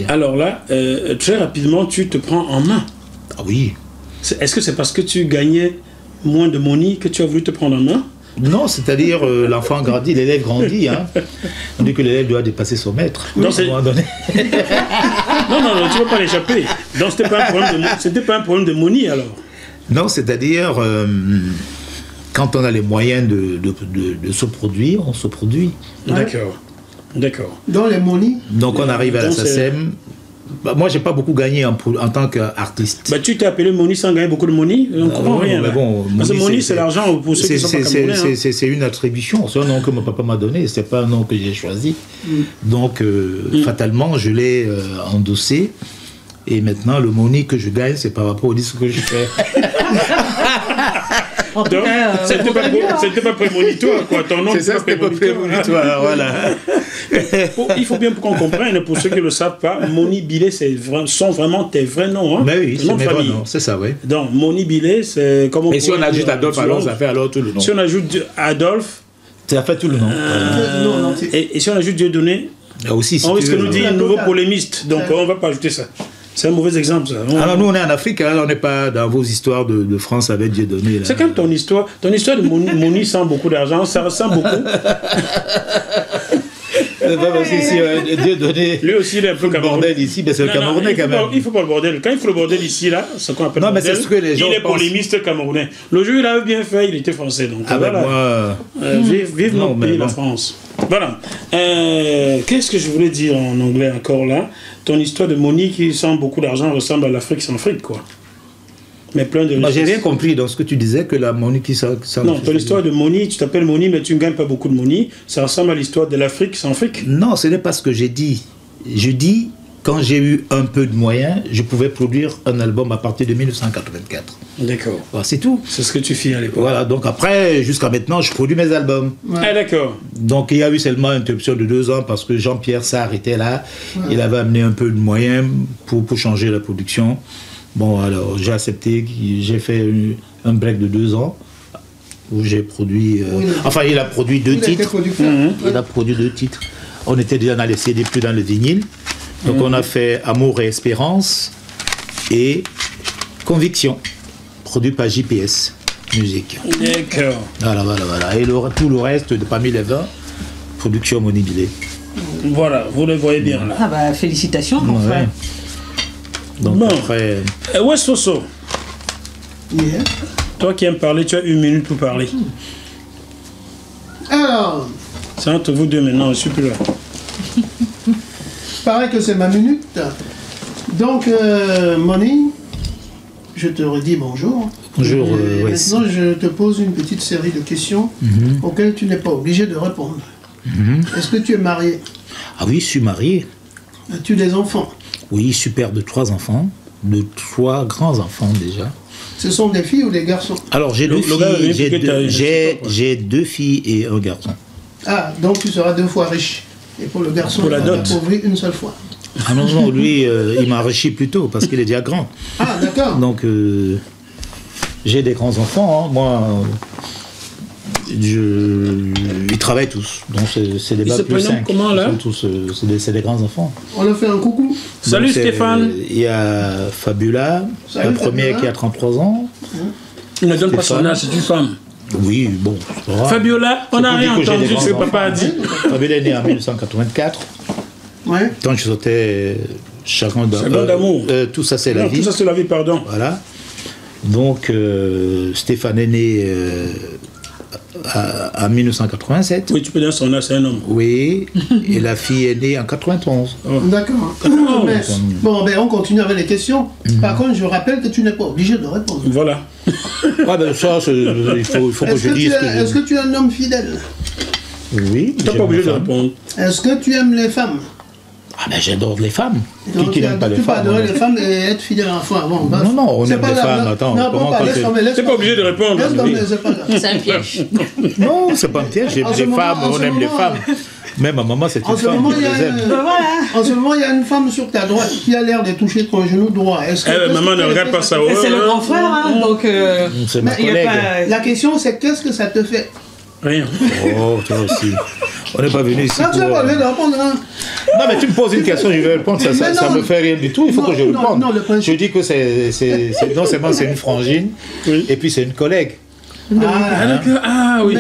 alors là, très rapidement, tu te prends en main. Ah oui. Est-ce que c'est parce que tu gagnais moins de money que tu as voulu te prendre en main? Non, c'est-à-dire l'enfant grandit, l'élève grandit. Hein. On dit que l'élève doit dépasser son maître. Non, à un moment donné. non, tu ne vas pas l'échapper. Donc, c'était pas un problème de money alors? Non, c'est-à-dire, quand on a les moyens de se produire, on se produit. D'accord. D'accord. Dans les money. Donc, on arrive à la SACEM. Bah, moi, j'ai pas beaucoup gagné en tant qu'artiste. Bah, tu t'es appelé Money sans gagner beaucoup de money. On comprend rien. Mais bon, parce que Money, c'est l'argent pour ceux qui sont pas camerounais. C'est une attribution. C'est un nom que mon papa m'a donné. C'est pas un nom que j'ai choisi. Donc, fatalement, je l'ai endossé. Et maintenant, le money que je gagne, c'est par rapport au disque que je fais. Donc, c'était pas prémonitoire, quoi. Ton nom, c'est ça, c'était pas prémonitoire, voilà. Il faut bien qu'on comprenne, pour ceux qui ne le savent pas, Moni Bilé, sont vraiment tes vrais noms. Hein? Mais oui, c'est mes vrais noms, c'est ça, oui. Donc, Moni Bilé, c'est comment. Et si on ajoute Adolphe, alors ça fait alors tout le nom. Si on ajoute Adolphe, ça fait tout le nom. Et si on ajoute Dieudonné, aussi, on risque de nous dire un nouveau polémiste, donc on ne va pas ajouter ça. C'est un mauvais exemple, ça. Alors, nous, on est en Afrique, hein, on n'est pas dans vos histoires de France avec Dieudonné. C'est comme ton histoire. Ton histoire de Moni sans beaucoup d'argent, ça ressemble beaucoup. Dieudonné. Lui aussi, il est un peu bordel ici, mais c'est le Camerounais quand même. Il ne faut pas le bordel. Quand il faut le bordel ici, là, ce qu'on appelle non, le bordel, mais c'est ce que les gens il est polémiste camerounais. Le jeu, il avait bien fait, il était français. Donc, voilà. Moi, vive notre pays, la France. Voilà. Qu'est-ce que je voulais dire en anglais encore là? Ton histoire de Moni qui sans beaucoup d'argent ressemble à l'Afrique sans fric, quoi. Mais plein de... j'ai rien compris dans ce que tu disais, que la Moni qui sans... Non, ton histoire de Moni, tu t'appelles Moni, mais tu ne gagnes pas beaucoup de Moni. Ça ressemble à l'histoire de l'Afrique sans fric. Non, ce n'est pas ce que j'ai dit. Je dis, quand j'ai eu un peu de moyens, je pouvais produire un album à partir de 1984. D'accord. Voilà, c'est tout. C'est ce que tu fais à l'époque. Voilà, donc après, jusqu'à maintenant, je produis mes albums. Ouais. Ah, d'accord. Donc il y a eu seulement une interruption de 2 ans parce que Jean-Pierre Sarr était là. Ouais. Il avait amené un peu de moyens pour changer la production. Bon, alors j'ai accepté, j'ai fait un break de 2 ans où j'ai produit... enfin, il a produit 2 titres. Il a produit 2 titres. On était déjà dans les CD, plus dans le vinyle. Donc on a fait Amour et Espérance et Conviction, produit par JPS Musique. D'accord. Voilà. Et tout le reste, parmi les 20, production Moni Bilé. Voilà, vous le voyez bien là. Ah bah félicitations mon frère. Donc bon. Après... ouais, Soso. Yeah. Toi qui aimes parler, tu as 1 minute pour parler. Alors... C'est entre vous deux maintenant, je ne suis plus là. Paraît que c'est ma minute. Donc, Moni, je te redis bonjour. Bonjour. Maintenant, je te pose une petite série de questions auxquelles tu n'es pas obligé de répondre. Est-ce que tu es marié? Ah oui, je suis marié. As-tu des enfants? Oui, je suis père de 3 enfants, de 3 grands-enfants déjà. Ce sont des filles ou des garçons? Alors, j'ai 2 filles, j'ai 2 filles et un garçon. Ah, donc tu seras 2 fois riche. Et pour le garçon, pour la dot, appauvri une seule fois. Ah non, lui, il m'a enrichi plus tôt parce qu'il est déjà grand. Ah, d'accord. Donc, j'ai des grands-enfants. Hein. Moi, ils travaillent tous. Donc, c'est des bas plus 5. Comment, là? C'est des grands-enfants. On leur fait un coucou. Salut Stéphane. Il y a Fabula, la première qui a 33 ans. Il ne donne pas son âge, c'est une femme. Oui, bon. Fabiola, on n'a rien entendu ce que papa a dit. Fabiola est née en 1984. Ouais. Quand je sortais Chagrin d'amour. Tout ça, c'est la vie. Tout ça, c'est la vie, pardon. Voilà. Donc, Stéphane est né en 1987. Oui, tu peux dire son âge, c'est un homme. Oui, et la fille est née en 91. Oh. D'accord. Bon, ben on continue avec les questions. Par contre, je rappelle que tu n'es pas obligé de répondre. Voilà. Ah ben ça, il faut que je dise. Est-ce que tu es un homme fidèle? Oui. Tu n'es pas obligé de répondre. Est-ce que tu aimes les femmes? Ah ben j'adore les femmes. Donc, qui n'aime pas les femmes? Tu peux adorer les femmes et être fidèle à la fois. Bon, non, on aime les femmes. Attends, t'es pas obligé de répondre. C'est un piège. Non, c'est pas un piège. J'aime les femmes, on aime les femmes. Même ma maman, c'est une femme qui les aime. En ce moment, il y a une femme sur ta droite qui a l'air de toucher ton genou droit. Maman ne regarde pas ça. C'est le grand frère, hein, donc... c'est ma collègue. La question, c'est qu'est-ce que ça te fait? Rien. Oh, toi aussi. On n'est pas venu ici tu n'as pas envie de répondre, hein? Non, mais tu me poses une question, je vais répondre, ça me fait rien du tout, il faut que je réponde. Je dis que non seulement c'est une frangine, et puis c'est une collègue. Ah oui.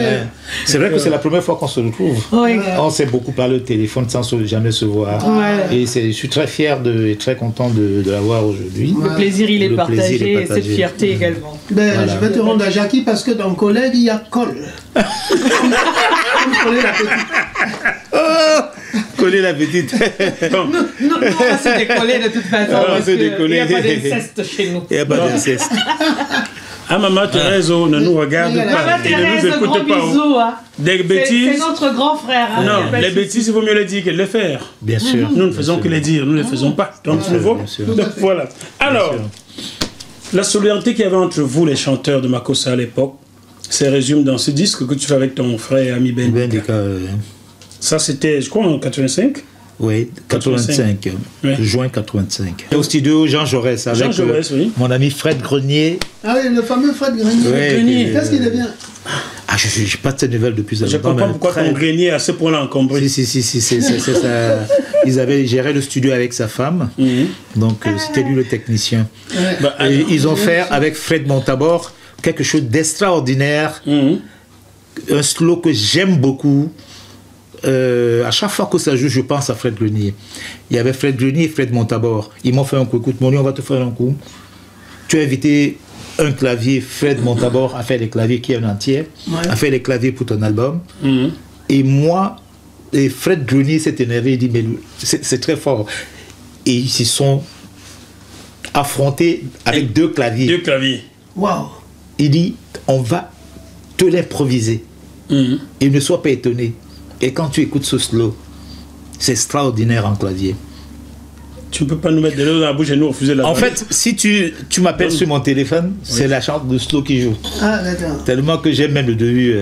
C'est vrai que c'est la première fois qu'on se retrouve. Oui. On s'est beaucoup parlé au téléphone sans jamais se voir. Ouais. Et je suis très fier et très content de l'avoir aujourd'hui. Le plaisir, il est Le plaisir partagé, est et partagé. cette fierté également. Ben, Voilà. je vais te rendre à Jackie parce que dans collègue, il y a colle. Comme coller la petite. Oh, coller la petite. Non, on va se décoller de toute façon. On va parce se que décoller. Il n'y a pas d'inceste chez nous. Il n'y a pas d'inceste. Ah, Maman Thérèse, ne nous regarde Maman pas. Maman Et ne Thérèse, nous un gros écoute pas. bisou. Hein. Des C'est bêtises. notre grand frère. Hein. Non, Pas de les souci. bêtises, il vaut mieux les dire que les faire. Bien sûr. Nous ne faisons que les dire, nous ne les faisons pas. Donc, c'est nouveau. bien sûr. Donc, voilà. Alors, la solidarité qu'il y avait entre vous, les chanteurs de Makossa à l'époque, se résume dans ce disque que tu fais avec ton frère et ami Ben. Ben des cas, Ça, c'était, je crois, en 85. oui, 85, Ouais. juin 85. Au studio Jean Jaurès avec Jean Jaurès, oui. mon ami Fred Grenier. Ah oui, le fameux Fred Grenier. Ouais, Grenier. Qu'est-ce qu'il devient? Ah, je n'ai pas de ces nouvelles depuis ça. Je ne comprends pas pourquoi ton grenier est à ce point-là encombré. Si, c'est ça. Ils géraient le studio avec sa femme, donc c'était lui le technicien. Ouais. Bah, Et ils ont fait avec Fred Montabor quelque chose d'extraordinaire, un slow que j'aime beaucoup. À chaque fois que ça joue, je pense à Fred Grenier. Il y avait Fred Grenier et Fred Montabor. Ils m'ont fait un coup. Écoute, Moni, on va te faire un coup. Tu as invité un clavier, Fred Montabor a fait les claviers qui est un entier, a fait les claviers pour ton album. Et moi, et Fred Grenier s'est énervé, il dit, mais c'est très fort. Et ils se sont affrontés avec deux claviers. Deux claviers. Waouh. Il dit, on va te l'improviser. Et ne sois pas étonné. Et quand tu écoutes ce slow, c'est extraordinaire en clavier. Tu ne peux pas nous mettre de l'eau dans la bouche et nous refuser la En parole. fait, si tu m'appelles sur mon téléphone, c'est la chante de slow qui joue. Ah, d'accord. Tellement que j'aime même le début.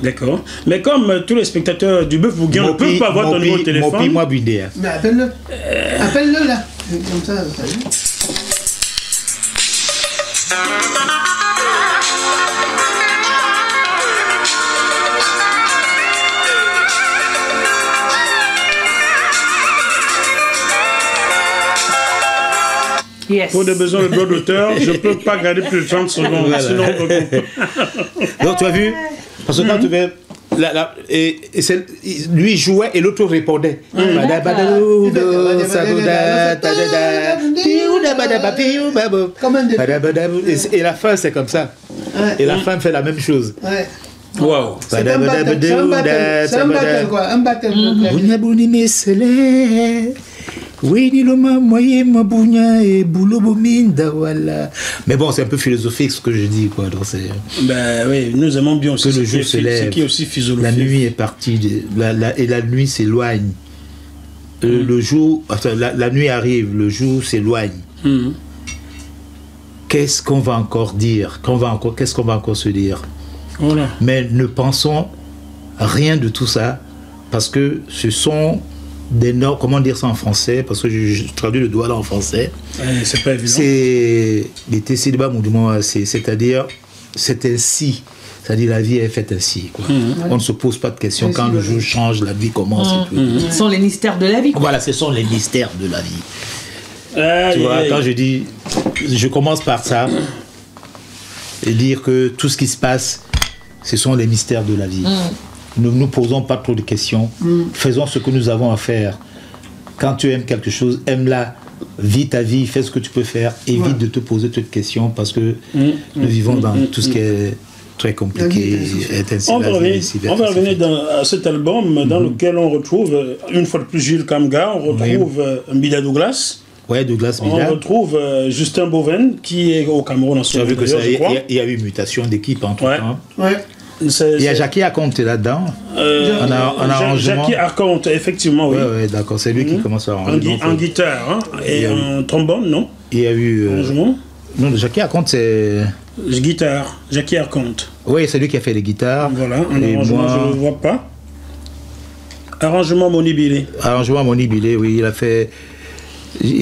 D'accord. Mais comme tous les spectateurs du Bœuf Bourguignon ne peuvent pas avoir ton numéro de téléphone. Mopi, moi, Bindéa. Mais appelle-le. Appelle-le là. Comme ça, t'as vu? Yes. Pour des besoins de droit d'auteur, je ne peux pas garder plus de 30 secondes. Voilà. Sinon, on recoupe. Donc, tu as vu? Parce que quand tu veux. Lui jouait et l'autre répondait. Et la fin, c'est comme ça. Et la femme fait la même chose. Ouais. Waouh. C'est un battle. C'est un battle. C'est un battle, quoi. Un battle. Mais bon, c'est un peu philosophique ce que je dis, quoi. Donc Ben oui, nous aimons bien aussi que le ce jour se lève, qui est aussi physiologique. la nuit est partie, et la nuit s'éloigne. Le jour, la nuit arrive, le jour s'éloigne. Qu'est-ce qu'on va encore dire? Qu'est-ce qu'on va encore se dire? Voilà. Mais ne pensons rien de tout ça, parce que ce sont des normes, comment dire ça en français, parce que je traduis le doigt là en français. C'est pas évident. C'est les Tessidba Moudouman, c'est-à-dire c'est ainsi. C'est-à-dire la vie est faite ainsi, quoi. On ne se pose pas de questions. Quand le jour change, la vie commence et tout. Ce sont les mystères de la vie. Quoi. Voilà, ce sont les mystères de la vie. Tu vois, Aïe, quand aïe. je dis, je commence par ça, et dire que tout ce qui se passe, ce sont les mystères de la vie. Ne nous posons pas trop de questions. Faisons ce que nous avons à faire. Quand tu aimes quelque chose, aime-la. Vis ta vie, fais ce que tu peux faire. Évite de te poser toutes de questions parce que nous vivons dans tout ce qui est très compliqué. On va revenir à cet album dans lequel on retrouve, une fois de plus, Jules Kamga, on retrouve Mbida Douglas. Ouais, Douglas On Mbida. retrouve Justin Boven, qui est au Cameroun en ce Tu as vu que ça, je crois. il y a eu mutation d'équipe entre temps. Ouais. C'est- Il y a Jackie Aconte là-dedans. En arrangement. Jackie Arconte, effectivement, oui. Ouais, d'accord, c'est lui qui commence à arranger. En guitare hein, et Il y a en trombone, non? Il y a eu. Arrangement. Non, Jackie Aconte, c'est. Guitare, Jackie Arconte. Oui, c'est lui qui a fait les guitares. Voilà, en Et arrangement, moi- je ne le vois pas. Arrangement Moni Bilé. Arrangement à Moni Bilé, oui, il a fait.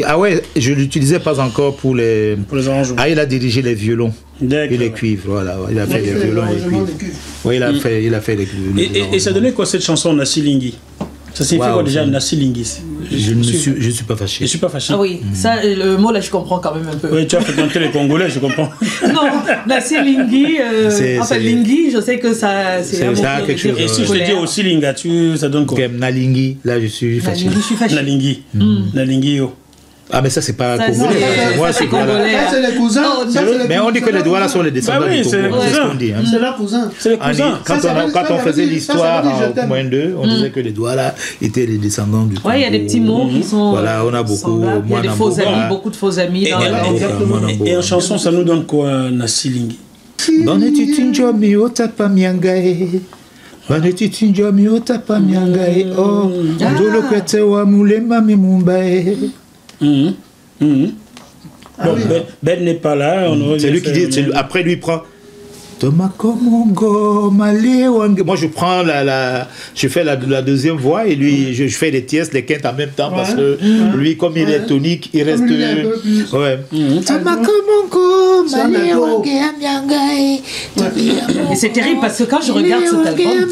Ah ouais, je ne l'utilisais pas encore pour les. Pour les arrangements. Ah, il a dirigé les violons D'accord. et les cuivres, voilà. Il a fait les C'est violons et les l'arrangement cuivres. des cuves. Oui, il a fait les Et ça donnait quoi cette chanson Nassi Lingui? Ça signifie Wow, quoi déjà ça- Nassi Lingui? Je ne suis pas fâché. Je suis pas fâché. Ah oui, ça, le mot là, je comprends quand même un peu. Oui, tu as fréquenté les Congolais, je comprends. Non, là, c'est Lingui. Enfin, Lingui, je sais que ça, c'est un mot ça, qui quelque chose. Et si je te dis aussi Linga, ça donne quoi? Nalingi, là je suis fâché. Je suis fâché. Nalingi. Nalingi, yo. Ah, mais ça, c'est pas Ça, congolais. ça, Moi, ça, c'est c'est voilà. congolais. Ça, c'est les cousins. Non, Ça, c'est les Mais on dit que les doigts là sont les descendants Bah oui, du c'est Congo. les C'est ce cousins. qu'on dit. Hein. C'est leurs cousins. C'est les cousins. Quand on faisait l'histoire ça veut dire je en t'aime. moins 2, on disait que les doigts là étaient les descendants du Congo. Ouais, il y a des petits mots qui sont. Voilà, on a beaucoup. semblables. Il y a des faux amis, beaucoup de faux amis dans la langue. Et en chanson, ça nous donne quoi, Nasilingi? Banetitinjomi otapa miangae. Banetitinjomi otapa miangae. Oh, ndolo kwete wa mulema mimumbae. Bon, Ben n'est pas là. C'est lui qui dit, après lui il prend Tomakomongo Malewange. Moi je prends je fais la deuxième voix et lui je fais les tierces, les quintes en même temps parce que lui comme il est tonique, il reste. Ouais. Tomakomongo Malewange Amiangae. Et c'est terrible parce que quand je regarde cet album,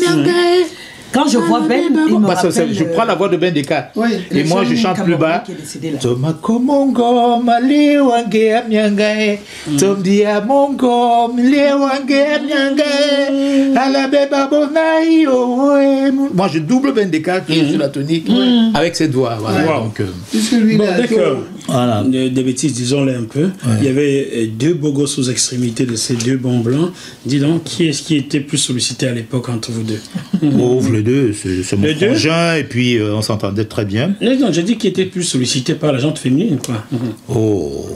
quand je vois Ben, il me rappelle, je prends la voix de Ben Deka. Oui. Et moi je chante plus bas. qui est décédé là. Tomakomongo Malewange Amiangae. Tomdia Mongo Malewange Amiangae. Alabeba Bonai. Moi je double Ben Deka qui est sur la tonique avec cette voix. Voilà. Wow. Donc, Puisque lui, Bon, il a d'accord. voilà. Des bêtises, disons-les un peu. Il y avait deux beaux gosses aux extrémités de ces deux bons blancs. Dis donc, qui est-ce qui était plus sollicité à l'époque entre vous deux? Ouvre les deux, c'est mon Les deux frangin et puis on s'entendait très bien. Non, j'ai dit qui était plus sollicité par la gente féminine, quoi. Oh.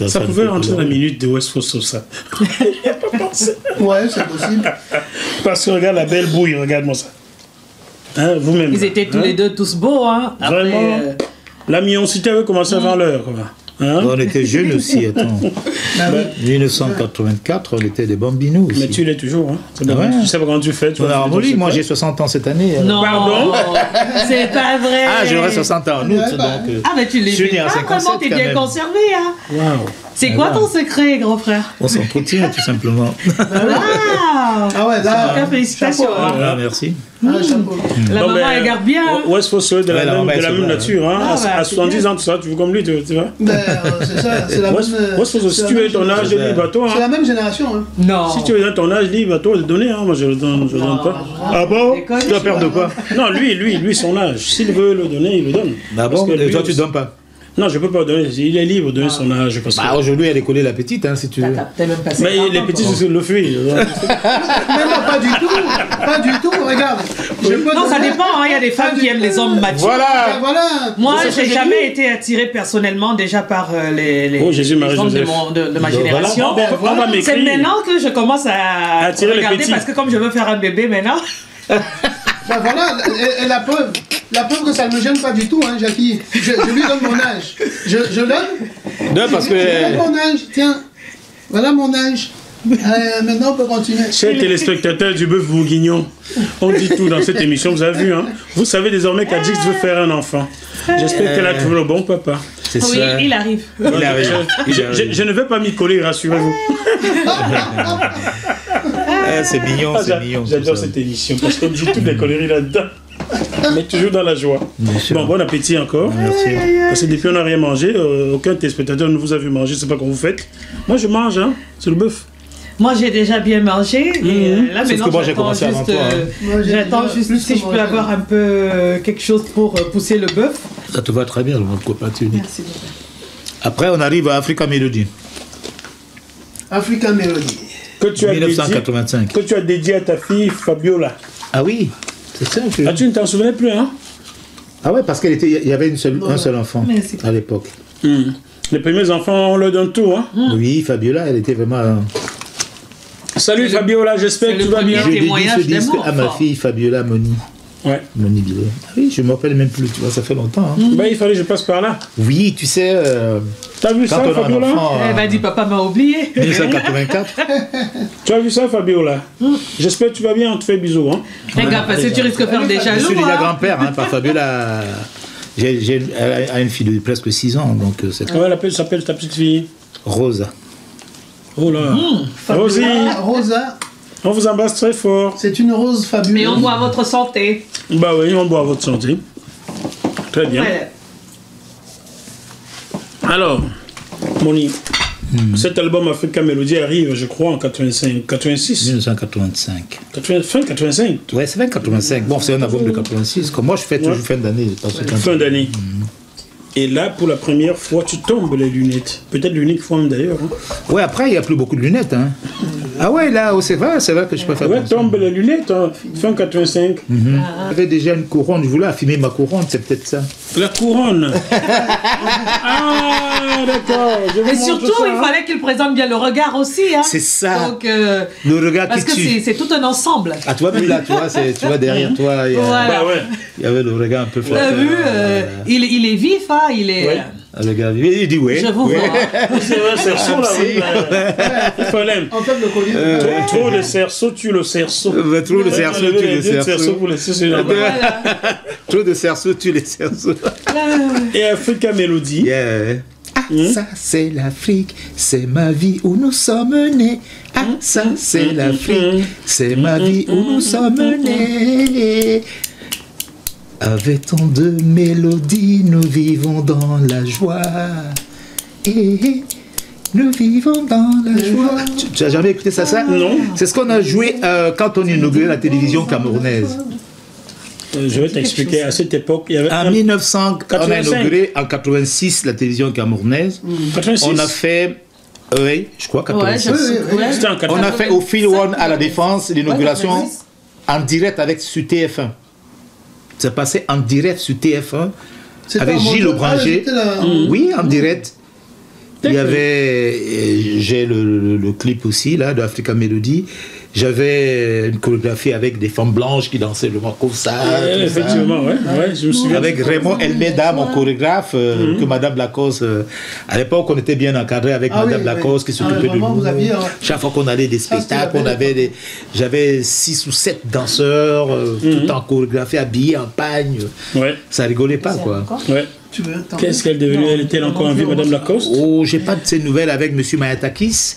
Ça pouvait rentrer dans la minute de West Coast ça. Il a pas pensé. Ouais, c'est possible. Parce que regarde la belle bouille, regarde-moi ça. Hein, vous-même. Ils étaient tous les deux tous beaux, hein. Après, Vraiment. La mioncité avait commencé avant l'heure, quoi. Hein? On était jeunes aussi, attends. Bah oui. 1984, on était des bambinous aussi. Mais tu l'es toujours, hein. C'est Ah ouais. Tu sais pas comment tu fais. Tu On a vois, ramolli, moi tu sais j'ai 60 ans cette année. Non, Pardon c'est pas vrai. Ah, j'aurai 60 ans en août, Ouais, donc... bah. Ah, mais tu les je suis né fais en pas 57 vraiment, t'es quand bien même. conservé, hein. pas. Waouh. C'est quoi ton secret, grand frère? On s'entretient tout simplement. Waouh. Ah ouais, là. Félicitations. Chapeau, hein. Voilà, merci. Ah, chapeau. La Non, maman, mais, elle garde bien. hein. West Coast de Ouais, la la maman, même elle se bat, nature, hein. Ah, bah, À c'est 70 bien. ans, tout ça, tu veux comme lui, tu vois. Ben, c'est ça, c'est la même. West Coast, si tu es ton âge, c'est libre à toi, C'est la hein. même génération, hein. Non. Si tu es dans ton âge, libre à toi de donner, hein. Moi, je ne donne pas. Ah bon? Déconne. Tu as peur de quoi? Non, lui, son âge. S'il veut le donner, il le donne. Bah Parce bon, que et lui toi tu aussi- donnes pas? Non, je peux pas donner. Il est libre de donner son âge. Parce que... Bah aujourd'hui elle est collée la petite, hein, si tu veux. T'as même passé Mais 40 les ans, petits, quoi. c'est le fuit. Mais non, pas du tout. Pas du tout, regarde. Je peux Non, ça donner- dépend, hein. Il y a des femmes qui aiment les hommes matures. Ben Voilà. voilà. Moi, C'est ce que j'ai j'ai jamais été attirée personnellement déjà par les Oh, Jésus, Marie, les hommes Joseph. de ma Donc, génération. voilà. On va C'est m'écrire. maintenant que je commence à Attirer les regarder petits. parce que comme je veux faire un bébé maintenant, Ben voilà, et la preuve que ça ne me gêne pas du tout, hein, Jackie. Je lui donne mon âge. Je donne. Non, parce que... Je donne mon âge, tiens. Voilà mon âge. Maintenant, on peut continuer. Chers téléspectateurs du Bœuf Bourguignon, on dit tout dans cette émission, vous avez vu, hein? Vous savez désormais qu'Adix veut faire un enfant. J'espère qu'elle a trouvé le bon papa. C'est oui, ça. il arrive. Il arrive. Je ne vais pas m'y coller, rassurez-vous. Ah, c'est mignon, c'est mignon. J'adore tout ça. cette émission parce qu'on dit toutes les conneries là-dedans. Mais toujours dans la joie. Bien sûr. Bon appétit encore. Merci. Parce que depuis on n'a rien mangé, aucun téléspectateur ne vous a vu manger, je sais pas comment vous faites. Moi je mange, hein, c'est le bœuf. Moi, j'ai déjà bien mangé. Et là, Sauf maintenant, que moi, j'ai j'attends commencé avant juste, toi, hein. Moi, j'ai j'attends déjà juste plus si je peux commencé. avoir un peu quelque chose pour pousser le bœuf. Ça te va très bien, mon copain, tu dis. Merci beaucoup. Après, on arrive à Africa Melody, African Melody. Que tu as dédié, 1985. que tu as dédié à ta fille Fabiola. Ah oui, c'est ça que... Ah, tu ne t'en souvenais plus, hein? Ah ouais, parce qu'il y avait un seul enfant Merci. à l'époque. Les premiers enfants, on leur donne tout, hein? Oui, Fabiola, elle était vraiment... Salut Fabiola, j'espère c'est que tu le vas bien. Je dédie témoignage ce disque d'amour, à ma fort. fille Fabiola Moni. Ouais. Moni Billet. Ah oui, je ne me rappelle même plus, tu vois, ça fait longtemps. Hein. Bah, il fallait que je passe par là. Oui, tu sais, T'as vu quand ça, on a un Fabiola? enfant, Elle m'a dit, papa m'a oublié. 1984, Tu as vu ça, Fabiola? J'espère que tu vas bien, on te fait bisous, hein? Regarde, parce que tu risques de faire des je jaloux. suis déjà hein. grand-père, hein, par Fabiola. Elle a une fille de presque 6 ans, donc c'est Comment elle s'appelle ta petite fille? Rosa. Oh là. Rosie, Ah, Rosa, on vous embrasse très fort. c'est une rose fabuleuse. Mais on doit à votre santé. Bah oui, on boit à votre santé. Très bien. Ouais. Alors, Moni, cet album Africa Melody arrive, je crois, en 85, 86. 1985. Fin 85. Ouais, c'est fin 85. Bon, c'est un album de 86. Comme moi, je fais toujours fin d'année. Fin d'année. Et là, pour la première fois, tu tombes les lunettes. Peut-être l'unique fois même d'ailleurs. Hein. Ouais, après, il n'y a plus beaucoup de lunettes. Hein. Ah ouais, là, c'est vrai que je peux faire. Ouais, tombe les lunettes, hein, fin 85. J'avais déjà une couronne, je voulais affimer ma couronne, c'est peut-être ça. La couronne. Ah, d'accord. Et surtout, il fallait qu'il présente bien le regard aussi. Hein. C'est ça. Donc, le regard parce qui que tue. c'est tout un ensemble. Ah, tu vois, là, tu vois derrière toi, il y a, Voilà. ouais. il y avait le regard un peu Tu as flatteur. vu, il est vif, hein, il est... Ouais. Le gars, il dit oui. Je vous vois. C'est vrai, cerceau là. Oui, il fallait. En fait, le collier. Trop de cerceau tue le cerceau. Trop de cerceau tue le cerceau. Pour laisser ce genre. Trop de cerceau tue les cerceaux. Et Africa Melody. Yeah. Ah, ça c'est l'Afrique, c'est ma vie où nous sommes nés. Ah, ça c'est l'Afrique, c'est ma vie où nous sommes nés. Avec tant de mélodies, nous vivons dans la joie. Et nous vivons dans la joie. Tu as jamais écouté ça? Non. C'est ce qu'on a joué quand on inaugurait la télévision camerounaise. Je vais t'expliquer. À cette époque, il y avait En 1900, on a inauguré en 86 la télévision camerounaise. 86. On a fait, oui, je crois 86. C'était en 86. On a fait au Fil One à la Défense l'inauguration en direct avec sur TF1. C'est passé en direct sur TF1 avec Gilles Aubranger. Oui, en direct. Il y avait, j'ai le clip aussi là de Africa Melody. J'avais une chorégraphie avec des femmes blanches qui dansaient le comme ça. Effectivement, ouais, je me souviens. Avec Raymond Elmeda, mon chorégraphe, que Madame Lacoste. À l'époque, on était bien encadré avec Madame Lacoste qui s'occupait de nous. Chaque fois qu'on allait des spectacles, j'avais 6 ou 7 danseurs, tout en chorégraphie, habillés en pagne. Ouais. Ça rigolait pas, quoi. Ouais. Qu'est-ce qu'elle est devenue? Elle était encore en vie, Madame Lacoste? Oh, j'ai pas de ces nouvelles avec Monsieur Mayatakis.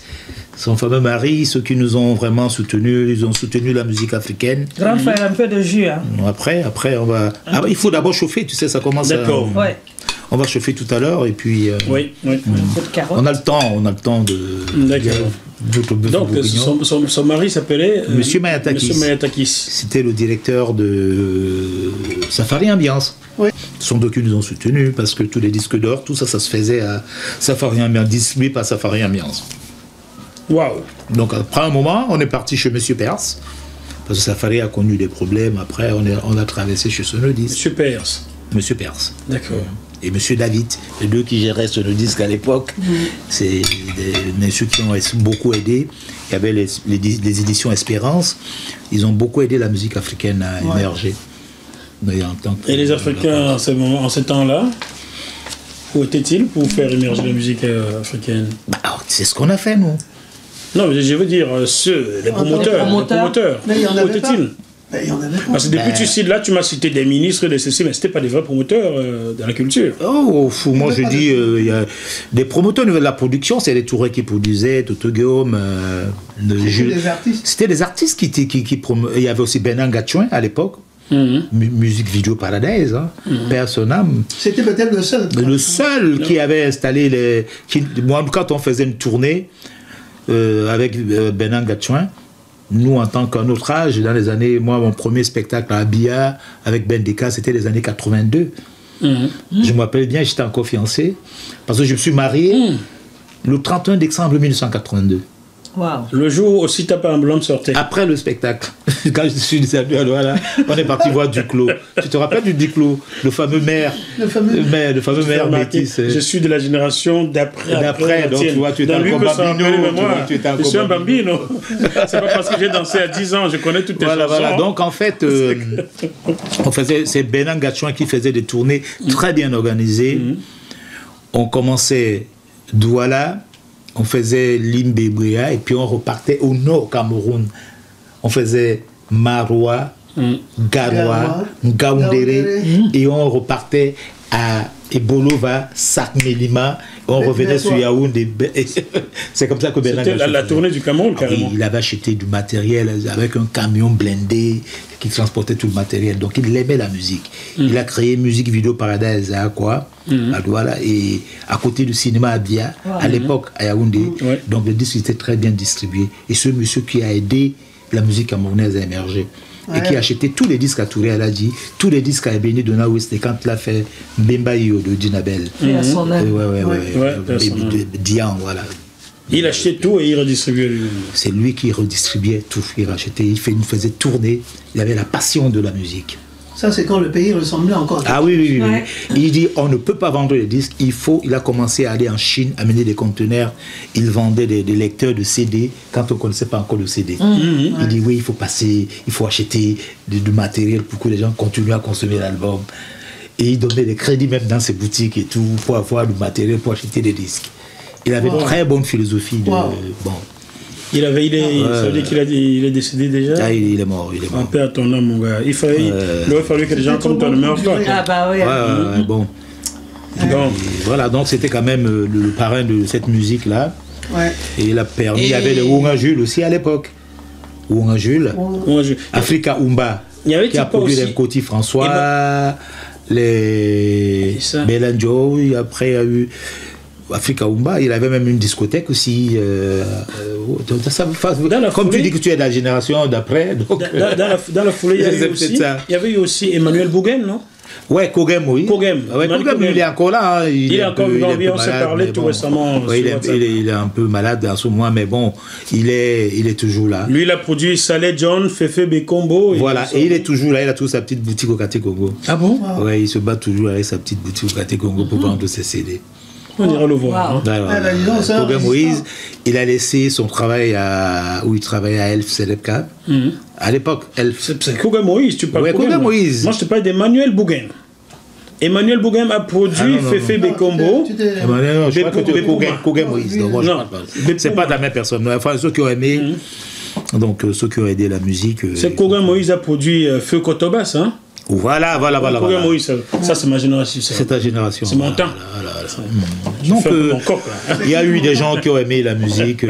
Son fameux mari, ceux qui nous ont vraiment soutenus, ils ont soutenu la musique africaine. Grand frère, un peu de jus. Hein. Après, on va... Ah, il faut d'abord chauffer, tu sais, ça commence D'accord. à... Ouais. On va chauffer tout à l'heure et puis... Oui. On a le temps de... D'accord. Donc, son mari s'appelait... Monsieur Mayatakis. Monsieur Mayatakis. C'était le directeur de Safari Ambiance. Oui. Son docu nous ont soutenus parce que tous les disques d'or, tout ça, ça se faisait à Safari Ambiance, distribué par Safari Ambiance. Waouh. Donc après un moment, on est parti chez Monsieur Perse, parce que Safari a connu des problèmes. Après, on a traversé chez Sonodis. Monsieur Perse. Monsieur Perse. D'accord. Et Monsieur David, les deux qui géraient Sonodis à l'époque, c'est ceux qui ont beaucoup aidé. Il y avait les éditions Espérance. Ils ont beaucoup aidé la musique africaine à émerger. Et les Africains, en ce temps-là, où étaient-ils pour faire émerger la musique africaine? C'est ce qu'on a fait, nous. Non, mais je veux dire, les promoteurs. Mais il y en avait pas. Il y en avait pas. Parce que depuis que tu cites là, tu m'as cité des ministres, des ceci, mais ce n'étaient pas des vrais promoteurs de la culture. Oh, fou, moi je dis, il y a des promoteurs au niveau de la production, c'est les Touré qui produisaient, Toto Guillaume, C'était des artistes qui promovaient. Il y avait aussi Benan Gatchouin à l'époque. Musique Video Paradise, hein. Père son âme. C'était peut-être le seul. Le seul qui avait installé moi, quand on faisait une tournée avec Benan Gatchouin, nous, en tant qu'un autre âge, dans les années, moi, mon premier spectacle à Abia avec Ben Deka, c'était les années 82. Je me rappelle bien, j'étais encore fiancé, parce que je me suis marié le 31 décembre 1982. Wow. Le jour où Sita Pamblom sortait. Après le spectacle, quand je suis descendu à Douala, on est parti voir Duclos. Tu te rappelles du Duclos, le fameux maire, métis. Je suis de la génération d'après. Donc tu vois, tu étais encore bambino. Je suis un bambino. C'est pas parce que j'ai dansé à 10 ans, je connais toutes les chansons. Voilà. Donc en fait, c'est Benan Gatchouin qui faisait des tournées très bien organisées. On commençait Douala. On faisait Limbébria et puis on repartait au nord Cameroun. On faisait Maroua, Garoua, Ngaoundéré et on repartait à et Bolo va Sac-Melima, on revenait sur Yaoundé. C'est comme ça que Bernard... C'était la tournée du Cameroun, carrément. Oui, il avait acheté du matériel avec un camion blindé qui transportait tout le matériel. Donc il aimait la musique. Il a créé Musique Vidéo Paradise à quoi à Douala, et à côté du cinéma à Bia, à l'époque à Yaoundé. Donc le disque était très bien distribué. Et ce monsieur qui a aidé la musique camerounaise à émerger. Et qui a acheté tous les disques à Touré, elle a dit, tous les disques à Ebeni Dona West, et quand il a fait Mbemba Yo de Dinabel. À son âme. Dian, voilà. Il achetait tout et il redistribuait lui-même. C'est lui qui redistribuait tout, il rachetait, il nous faisait tourner, il avait la passion de la musique. Ça, c'est quand le pays ressemblait encore. Ah oui. Il dit, on ne peut pas vendre les disques, il a commencé à aller en Chine, amener des conteneurs, il vendait des lecteurs de CD, quand on ne connaissait pas encore le CD. Il dit, oui, il faut passer, il faut acheter du matériel pour que les gens continuent à consommer l'album. Et il donnait des crédits même dans ses boutiques et tout, pour avoir du matériel, pour acheter des disques. Il avait une très bonne philosophie de... Bon. Ça veut dire qu'il est décédé déjà. Ah, il est mort. En paix à ton âme, mon gars. Il aurait fallu que les gens comme toi ne meurent pas. Ah bah oui. Bon. Voilà, donc c'était quand même le parrain de cette musique-là. Et il a permis, il y avait le Ounga Jules aussi à l'époque. Ounga Jules. Africa Umba. Qui a produit les Coty François, les Belanjo, et après il y a eu Africa Umba, il avait même une discothèque aussi. Comme tu dis que tu es de la génération d'après. Dans la foulée, il y avait eu aussi Emmanuel Bouguem, non? Ouais, Kogem, oui. Kogem, il est encore là. Hein. Il est encore vivant, on s'est parlé tout récemment. Il est un peu malade en ce moment, mais bon, il est toujours là. Lui, il a produit Saleh John, Fefe Bekombo. Voilà, et il est toujours là, il a toujours sa petite boutique au Kate Congo. Ah bon? Ouais, il se bat toujours avec sa petite boutique au Kate Congo pour vendre ses CD. On ira le voir. Kogem Moïse, il a laissé son travail où il travaillait à Elf Selepka. À l'époque, Elf. C'est Kogem Moïse, tu parles de Kogem Moïse. Moi, je te parle d'Emmanuel Bouguem. Emmanuel Bouguem a produit Fefe Bekombo. Emmanuel, je crois que tu es Kogem Moïse. Non, c'est pas de la même personne. Enfin, ceux qui ont aimé, donc ceux qui ont aidé la musique. C'est Kogem Moïse a produit Feu Kotobas, hein? Voilà. Kogem Moïse, ça c'est ma génération. C'est ta génération. C'est mon temps. Donc, il y a eu des gens qui ont aimé la musique.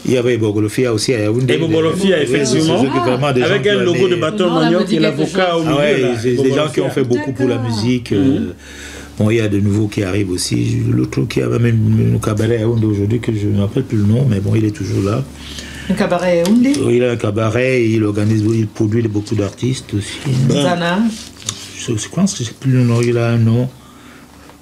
Il y avait Bogolofia aussi à Yaoundé. Et Bogolofia, effectivement, avec un logo de bâton manioc et l'avocat au milieu. C'est des gens qui ont fait beaucoup pour la musique. Bon, il y a de nouveaux qui arrivent aussi. L'autre qui avait même un cabaret à Yaoundé aujourd'hui, que je ne me rappelle plus le nom, mais bon, il est toujours là. Un cabaret Yaoundé? Il a un cabaret, il produit beaucoup d'artistes aussi. Zana. Je pense que je ne sais plus le nom, il a un nom.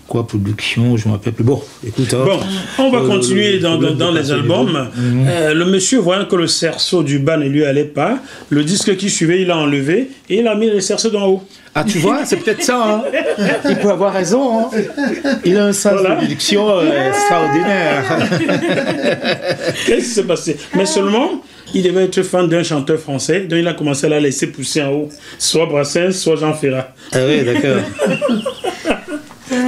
Quoi, production, je ne me rappelle plus. Bon, écoute. Bon, on va continuer dans les albums. Le monsieur, voyant que le cerceau du bas ne lui allait pas, le disque qui suivait, il l'a enlevé et il a mis le cerceau d'en haut. Ah, tu vois, c'est peut-être ça. Hein. Il peut avoir raison. Hein. Il a un sens de production extraordinaire. Qu'est-ce qui s'est passé? Mais seulement, il devait être fan d'un chanteur français, donc il a commencé à la laisser pousser en haut. Soit Brassens, soit Jean Ferrat. Ah oui, d'accord.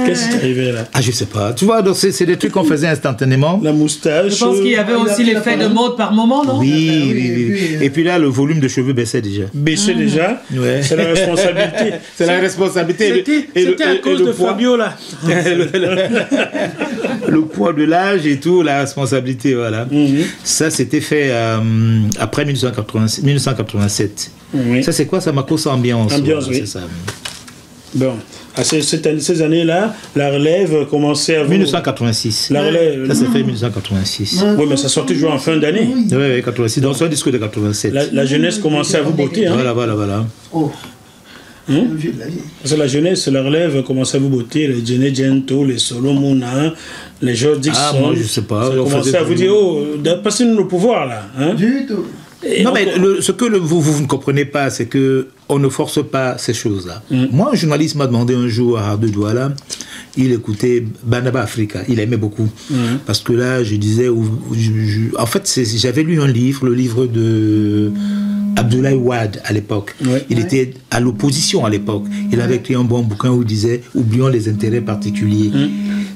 Qu'est-ce qui est arrivé là? Ah, je sais pas. Tu vois, donc c'est des trucs qu'on faisait instantanément. La moustache. Je pense qu'il y avait aussi l'effet de mode par moment, non? Oui. Et puis là, le volume de cheveux baissait déjà. Baissait déjà. Ouais. C'est la responsabilité. C'est la responsabilité. C'était à cause de Fabio là. Le poids de l'âge et tout, la responsabilité, voilà. Ça, c'était fait après 1987. Ça, c'est quoi? Ça m'a causé ambiance. Ambiance, oui. C'est ça. Bon. À ces années-là, la relève commençait à... 1986. La relève... Ça s'est fait en 1986. Oui, mais ça sortait toujours en fin d'année. Oui, 86. Donc c'est un disque de 87. La jeunesse commençait à vous botter. Hein. Voilà. Parce que la jeunesse, la relève commençait à vous botter. Les Jenny Gento, les Solomona, les George Dixon. Ah, moi, je sais pas. Ça commençait à vous dire, passez-nous le pouvoir, là. Hein? Du tout. Non, mais ce que vous ne comprenez pas, c'est qu'on ne force pas ces choses-là. Moi, un journaliste m'a demandé un jour à Radio Douala, il écoutait Banaba Africa, il aimait beaucoup. Parce que là, je disais, en fait, j'avais lu un livre, le livre de Abdoulaye Wade à l'époque. Il était à l'opposition à l'époque. Il avait écrit un bon bouquin où il disait, oublions les intérêts particuliers.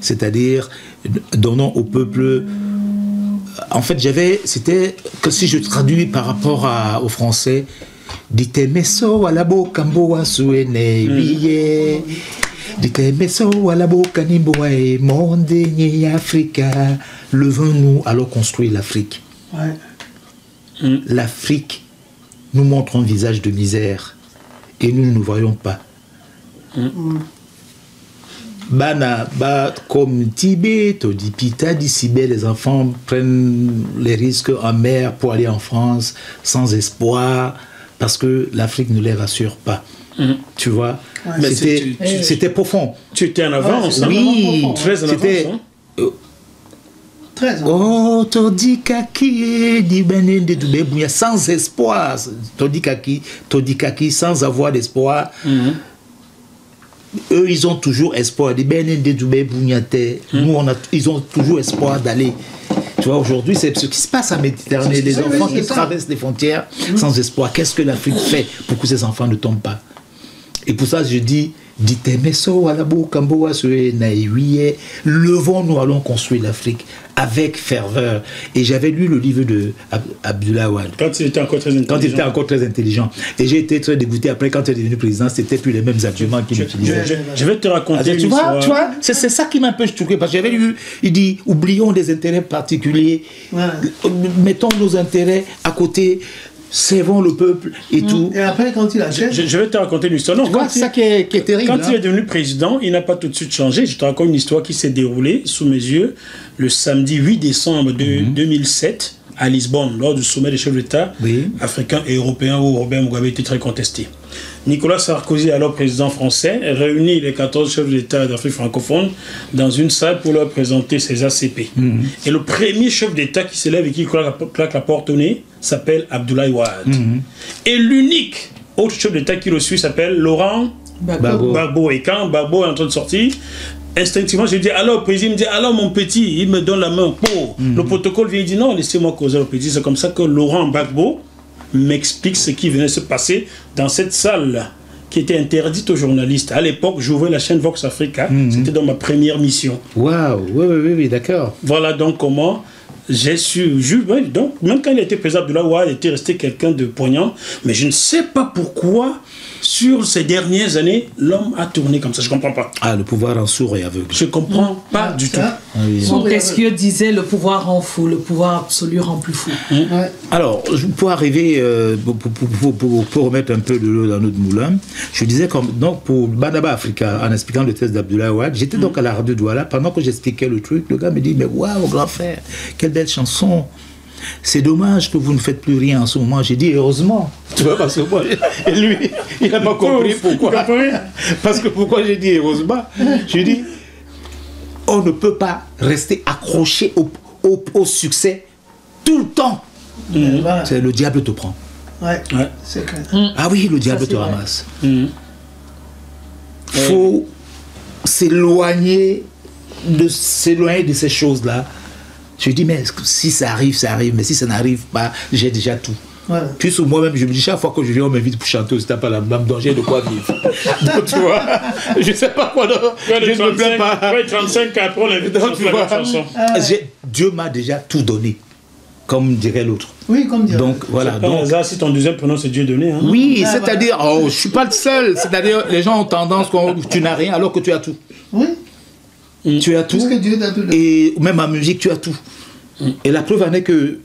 C'est-à-dire, donnons au peuple... En fait, c'était que si je traduis par rapport au français, dite meso à la bokambo à souene biye Levons-nous, allons construire l'Afrique. Ouais. L'Afrique nous montre un visage de misère et nous ne nous voyons pas. Comme Tibet, Todipita, Dissibé, les enfants prennent les risques en mer pour aller en France sans espoir parce que l'Afrique ne les rassure pas. Tu vois, c'était profond. Tu étais en avance, oui, très en avance. Très oh, Todikaki, sans espoir. Todikaki, sans avoir d'espoir. Eux, ils ont toujours espoir. Nous, ils ont toujours espoir d'aller. Tu vois, aujourd'hui, c'est ce qui se passe en Méditerranée. Les enfants qui traversent les frontières sans espoir. Qu'est-ce que l'Afrique fait pour que ces enfants ne tombent pas? Et pour ça, je dis, levons-nous, allons construire l'Afrique avec ferveur. Et j'avais lu le livre de Abdoulaye Wade. Quand il était encore très intelligent. Et j'ai été très dégoûté. Après, quand il est devenu président, c'était plus les mêmes arguments qu'il utilisait. Je vais te raconter une histoire. Tu vois, c'est ça qui m'a un peu choqué. Parce que j'avais lu, il dit, oublions des intérêts particuliers. Mettons nos intérêts à côté. Servons le peuple et tout. Et après, quand il achète... Je vais te raconter une histoire. Non, c'est ça qui est terrible. Quand il est devenu président, il n'a pas tout de suite changé. Je te raconte une histoire qui s'est déroulée sous mes yeux le samedi 8 décembre 2007 à Lisbonne, lors du sommet des chefs d'État africains et européens où Robert Mugabe était très contesté. Nicolas Sarkozy, alors président français, réunit les 14 chefs d'État d'Afrique francophone dans une salle pour leur présenter ses ACP. Et le premier chef d'État qui s'élève et qui claque la porte au nez s'appelle Abdoulaye Wade. Et l'unique autre chef d'État qui le suit s'appelle Laurent Gbagbo. Et quand Gbagbo est en train de sortir, instinctivement, je dis alors, président, il me dit alors mon petit, il me donne la main. Le protocole vient, il dit non, laissez-moi causer le petit. C'est comme ça que Laurent Gbagbo m'explique ce qui venait de se passer dans cette salle qui était interdite aux journalistes. À l'époque, j'ouvrais la chaîne Vox Africa. C'était dans ma première mission. Waouh, oui, d'accord. Voilà donc comment j'ai su. Donc, même quand il était président Abdoulaye Wade, il était resté quelqu'un de poignant. Mais je ne sais pas pourquoi, sur ces dernières années, l'homme a tourné comme ça. Je ne comprends pas. Ah, le pouvoir en sourd et aveugle. Je ne comprends pas du tout. Montesquieu disait le pouvoir rend fou, le pouvoir absolu rend plus fou. Alors, pour arriver, pour remettre un peu de l'eau dans notre moulin, je disais, donc pour Banaba Africa, en expliquant le texte d'Abdoulaye Wade, j'étais donc à la radio Douala, pendant que j'expliquais le truc, le gars me dit, mais waouh, grand frère, quelle belle chanson. C'est dommage que vous ne faites plus rien en ce moment. J'ai dit heureusement. Tu vois, parce que moi, et lui, il n'a pas compris pourquoi. Parce que pourquoi j'ai dit heureusement? J'ai dit, on ne peut pas rester accroché au succès tout le temps. C'est le diable te prend. C'est clair. Ah oui, le diable te ramasse. Il faut s'éloigner de ces choses-là. Je dis, mais si ça arrive, ça arrive. Mais si ça n'arrive pas, j'ai déjà tout. Puis sur moi-même, je me dis, chaque fois que je viens, on m'invite pour chanter au Stapa la Blâme, donc j'ai de quoi vivre. Donc tu vois, je ne sais pas quoi. Je ne me plains pas. Après 35 après, on l'invite pour chanter la chanson. Dieu m'a déjà tout donné, comme dirait l'autre. Oui, comme dirait. Donc voilà. Donc, si ton deuxième prénom c'est Dieu donné. Hein. Oui, c'est-à-dire, je ne suis pas le seul. C'est-à-dire, les gens ont tendance, tu n'as rien alors que tu as tout. Oui. Tu as tout, et même en musique, tu as tout. Et la preuve en est que,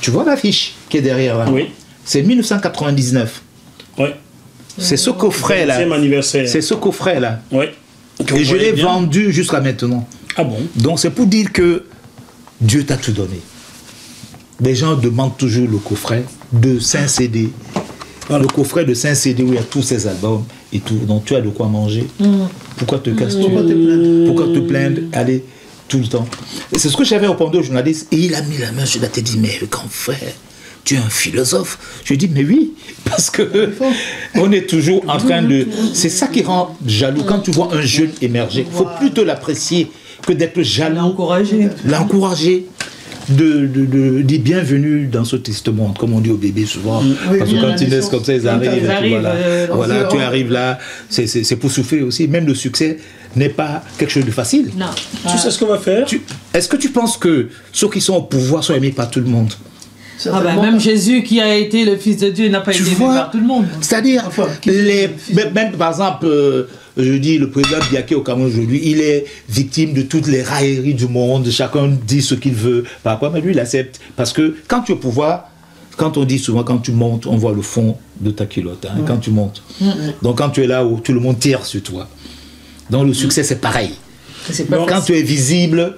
tu vois l'affiche qui est derrière là, c'est 1999. C'est ce coffret là. C'est ce coffret là. Et je l'ai vendu jusqu'à maintenant. Ah bon? Donc c'est pour dire que Dieu t'a tout donné. Les gens demandent toujours le coffret de 5 CD. Le coffret de 5 CD où il y a tous ces albums et tout. Donc tu as de quoi manger. Pourquoi te casses-tu? Pourquoi te plaindre? Allez, tout le temps. Et c'est ce que j'avais répondu au journaliste. Et il a mis la main sur la tête. Il dit, mais grand frère, tu es un philosophe. Je lui dis, mais oui, parce que on est toujours en train de... C'est ça qui rend jaloux. Quand tu vois un jeune émerger, il faut plutôt l'apprécier que d'être jaloux. L'encourager. Des bienvenus dans ce testament, comme on dit aux bébés souvent. Parce que quand ils naissent comme ça, ils arrivent. Voilà, tu arrives là. C'est pour souffler aussi. Même le succès n'est pas quelque chose de facile. Tu sais ce qu'on va faire? Est-ce que tu penses que ceux qui sont au pouvoir sont aimés par tout le monde? Même Jésus qui a été le Fils de Dieu n'a pas été aimé par tout le monde. C'est-à-dire, même par exemple, je dis le président Biaké au Cameroun aujourd'hui, il est victime de toutes les railleries du monde, chacun dit ce qu'il veut, par rapport, mais lui il accepte. Parce que quand tu es au pouvoir, quand on dit souvent, quand tu montes, on voit le fond de ta culotte, quand tu montes. Donc quand tu es là où tout le monde tire sur toi. Donc le succès c'est pareil. Quand tu es visible,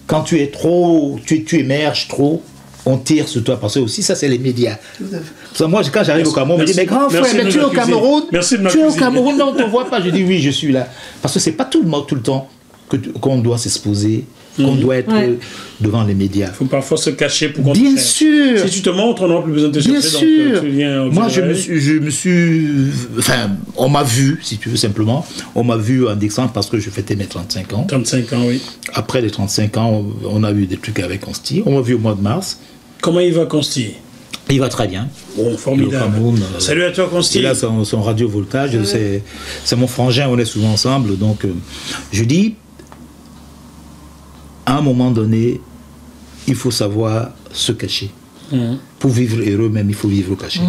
quand tu es trop, tu émerges trop, on tire sur toi, parce que aussi ça c'est les médias. Moi quand j'arrive au Cameroun, on me dit mais grand frère, mais tu es au Cameroun, tu es au Cameroun, non on ne te voit pas. Je dis oui je suis là. Parce que c'est pas tout le temps qu'on doit s'exposer, qu'on doit être devant les médias. Il faut parfois se cacher pour qu'on te Bien sûr. Si tu te montres, on n'aura plus besoin de te chercher. Bien sûr. Donc, tu viens, moi je me suis, enfin on m'a vu, si tu veux simplement, on m'a vu en décembre parce que je fêtais mes 35 ans. 35 ans, oui. Après les 35 ans, on a eu des trucs avec Consti. On m'a vu au mois de mars. Comment il va, Consti? Il va très bien. Bon, formidable. Cameroun, salut à toi, Consti. Il a son radio-voltage, c'est mon frangin, on est souvent ensemble. Donc, je dis, à un moment donné, il faut savoir se cacher. Pour vivre heureux, même, il faut vivre caché.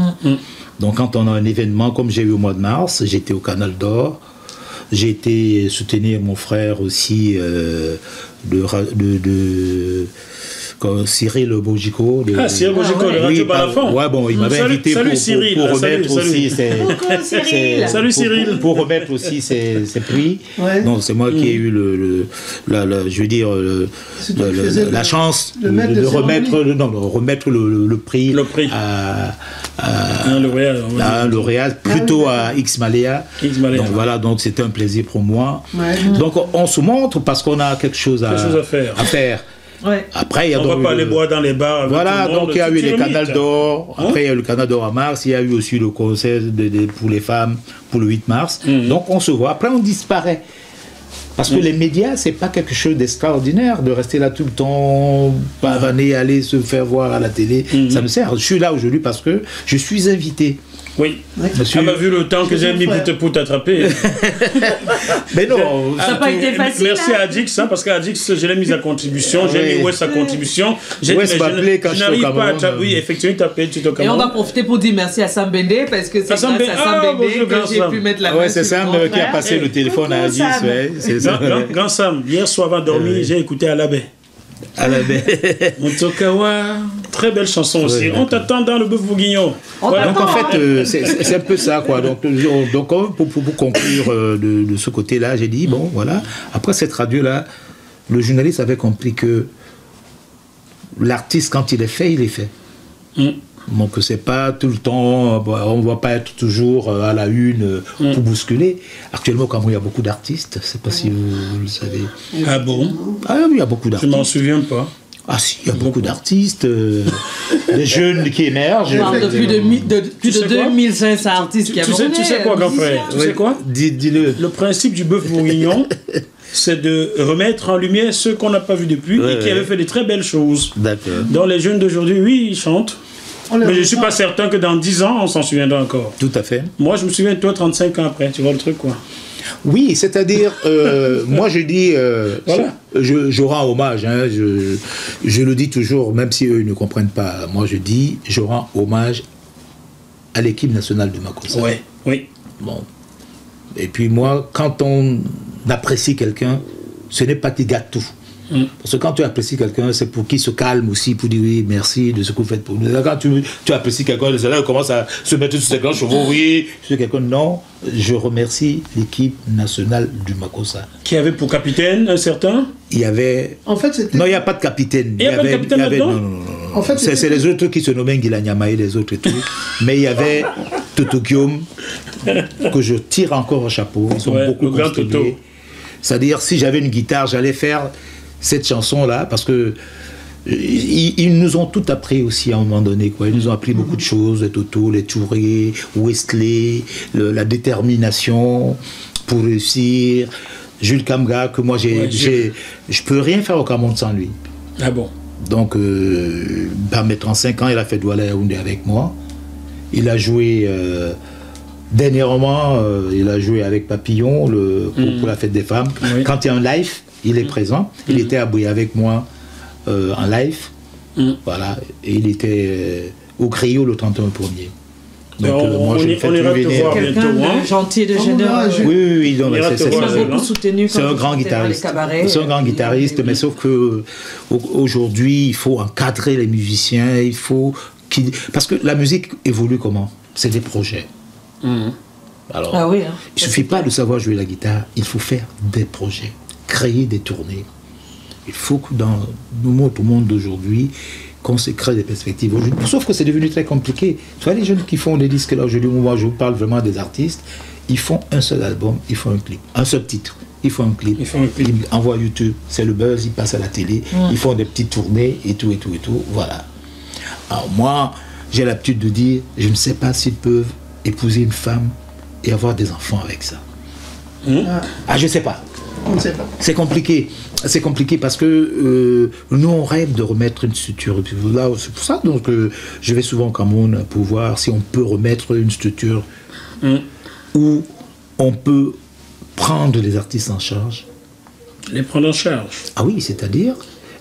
Donc, quand on a un événement, comme j'ai eu au mois de mars, j'étais au Canal d'Or, j'ai été soutenir mon frère aussi Cyril Bojico. Cyril Bojico, le Radio Balafon. Ouais, bon, il m'avait invité pour remettre aussi Cyril. Pour remettre aussi ses prix. Ouais. Donc, c'est moi qui ai eu je veux dire, la chance de remettre le prix à un lauréat, plutôt à X-Maléa. Donc voilà, donc c'était un plaisir pour moi. Donc on se montre parce qu'on a quelque chose à faire. Ouais. Après, on ne va pas aller boire dans les bars. Voilà, donc il y a eu les Canal d'Or. Après, il y a eu le Canal d'Or à mars. Il y a eu aussi le concert pour les femmes pour le 8 mars. Donc on se voit. Après, on disparaît. Parce que les médias, c'est pas quelque chose d'extraordinaire de rester là tout le temps, pavaner, aller se faire voir à la télé. Ça me sert. Je suis là aujourd'hui parce que je suis invité. Oui. Monsieur... Ah vu le temps que j'ai mis pour t'attraper. Mais non, ça n'a pas été facile. Merci à Adix, parce qu'Adix, je l'ai mis à contribution, j'ai mis West à contribution. Je n'arrive pas à t'appeler. Oui, effectivement, tu t'appelles, tu te commandes. Et on va profiter pour dire merci à Sam Bende, parce que c'est grâce à Sam Bende que j'ai pu mettre la main. Ouais, c'est Sam qui a passé le téléphone à Adix. Grand Sam, hier soir avant de dormir, j'ai écouté Alabé. Motokawa, très belle chanson aussi. On t'attend dans le bœuf bourguignon. Voilà. Donc en fait, c'est un peu ça, quoi. Donc pour conclure de ce côté-là, j'ai dit bon, voilà. Après cette radio-là, le journaliste avait compris que l'artiste, quand il est fait, il est fait. Donc c'est pas tout le temps, on ne va pas être toujours à la une pour bousculer. Actuellement, comme il y a beaucoup d'artistes, je ne sais pas si vous le savez. Ah bon? Ah oui, il y a beaucoup d'artistes. Je m'en souviens pas. Ah si, il y a beaucoup d'artistes, des jeunes qui émergent. Plus de 2500 artistes qui avaient. Tu sais quoi, grand frère? Tu sais quoi? Dis-le. Le principe du bœuf bourguignon, c'est de remettre en lumière ceux qu'on n'a pas vus depuis et qui avaient fait de très belles choses. D'accord. Dans les jeunes d'aujourd'hui, oui, ils chantent. Mais je ne suis pas certain que dans 10 ans, on s'en souviendra encore. Tout à fait. Moi, je me souviens de toi 35 ans après. Tu vois le truc, quoi. Oui, c'est-à-dire, moi, je dis, voilà. je rends hommage. Hein, je le dis toujours, même si eux ne comprennent pas. Moi, je dis, je rends hommage à l'équipe nationale de Makossa. Oui, oui. Bon. Et puis moi, quand on apprécie quelqu'un, ce n'est pas qu'il gâte tout. Parce que quand tu apprécies quelqu'un, c'est pour qu'il se calme aussi, pour dire oui, merci de ce que vous faites pour nous. Quand tu apprécies quelqu'un, les élèves commencent à se mettre sur ses grands chevaux, oui, sur quelqu'un. Non, je remercie l'équipe nationale du Makossa. Qui avait pour capitaine un certain? Il y avait... En fait, c'était... Non, il n'y a pas de capitaine. Il n'y a pas de capitaine là-dedans? Non. En fait, c'est les autres qui se nommaient Ngilanyama et les autres et tout. Mais il y avait Totokium, que je tire encore au chapeau. Ils sont beaucoup contribués. C'est-à-dire, si j'avais une guitare, j'allais faire cette chanson-là, parce que ils nous ont tout appris aussi à un moment donné, quoi. Ils nous ont appris beaucoup de choses, les Toto, les Touré, Wesley, la détermination pour réussir. Jules Kamga, que moi, je peux rien faire au Cameroun sans lui. Ah bon? Donc, par mes 35 ans, il a fait Douala Yaoundé avec moi. Il a joué... dernièrement, il a joué avec Papillon pour la fête des femmes. Oui. Quand il y a un live, il est présent. Il était à Bouy avec moi en live. Voilà, et il était au Griot le 31er. Donc, on ira te voir bientôt. Quelqu'un de gentil, de généreux. Oui, donc, c'est un grand guitariste. C'est un grand guitariste, mais sauf que aujourd'hui, il faut encadrer les musiciens, il faut parce que la musique évolue comment? C'est des projets. Alors, il ne suffit pas de savoir jouer la guitare, il faut faire des projets, créer des tournées. Il faut que dans notre monde d'aujourd'hui, qu'on se crée des perspectives. Sauf que c'est devenu très compliqué. Tu vois, les jeunes qui font des disques là aujourd'hui, moi je vous parle vraiment des artistes, ils font un seul album, ils font un clip, un seul titre. Ils font un clip, ils envoient YouTube, c'est le buzz, ils passent à la télé, ils font des petites tournées et tout, voilà. Alors moi, j'ai l'habitude de dire, je ne sais pas s'ils peuvent épouser une femme et avoir des enfants avec ça. Je ne sais pas. On ne sait pas. C'est compliqué. C'est compliqué parce que nous, on rêve de remettre une structure. Là, c'est pour ça donc, je vais souvent au Cameroun pour voir si on peut remettre une structure où on peut prendre les artistes en charge. Les prendre en charge. Ah oui, c'est-à-dire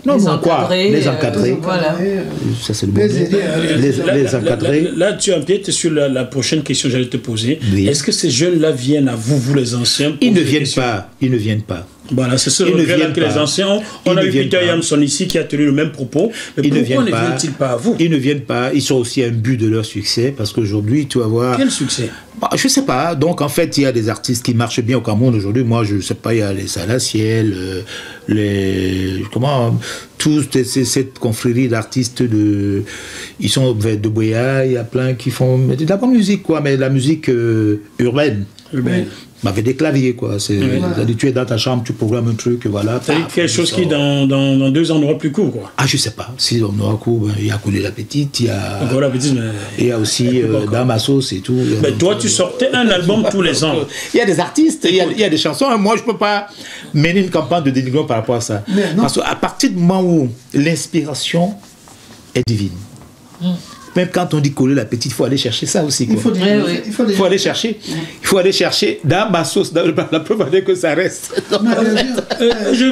les encadrer. Les encadrer. Voilà. Ça, c'est le bon mot. Les encadrer. Là, tu empiètes sur la prochaine question que j'allais te poser. Oui. Est-ce que ces jeunes-là viennent à vous les anciens? Ils ne viennent pas. Ils ne viennent pas. Voilà, c'est ce regret-là que les anciens ont. On a eu Peter Yamson ici qui a tenu le même propos. Mais pourquoi ne viennent-ils pas à vous? Ils ne viennent pas. Ils sont aussi un but de leur succès parce qu'aujourd'hui, tu vas voir. Quel succès? Je ne sais pas. Donc, en fait, il y a des artistes qui marchent bien au Cameroun aujourd'hui. Moi, je ne sais pas, il y a les Salaciel, toute cette confrérie d'artistes ils sont de Boya, il y a plein qui font de la bonne musique, quoi, mais de la musique urbaine. Avec des claviers, quoi. Tu es dans ta chambre, tu programmes un truc, voilà. Quelque chose qui, dans 2 ans, n'aura plus court, quoi. Je sais pas. Si on aura court, il y a Coulé la Petite, il y a. Encore la petite, mais. Il y a aussi Dans ma sauce et tout. Mais toi, tu sortais un album tous les ans. Il y a des artistes, il y a des chansons. Moi, je peux pas mener une campagne de dénigrement par rapport à ça. Parce qu'à partir du moment où l'inspiration est divine. Même quand on dit Coller la Petite, il faut aller chercher ça aussi. Quoi. Il faut aller chercher. Il faut aller chercher dans ma sauce, dans la preuve que ça reste. Je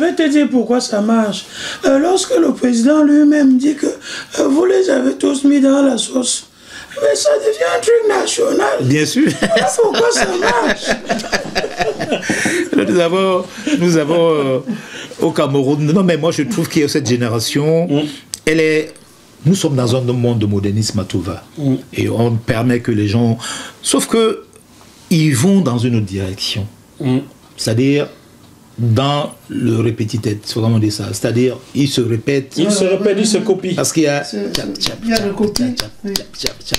vais te dire pourquoi ça marche. Lorsque le président lui-même dit que vous les avez tous mis dans la sauce, mais ça devient un truc national. Bien sûr. Voilà pourquoi ça marche. Nous avons au Cameroun, non mais moi je trouve qu'il y a cette génération, nous sommes dans un monde de modernisme à tout va. Et on permet que les gens... Sauf que ils vont dans une autre direction. C'est-à-dire dans le répétitif. C'est comment on dit ça. C'est-à-dire ils se répètent. Ils se copient. Parce qu'il y a... Il y a le copie.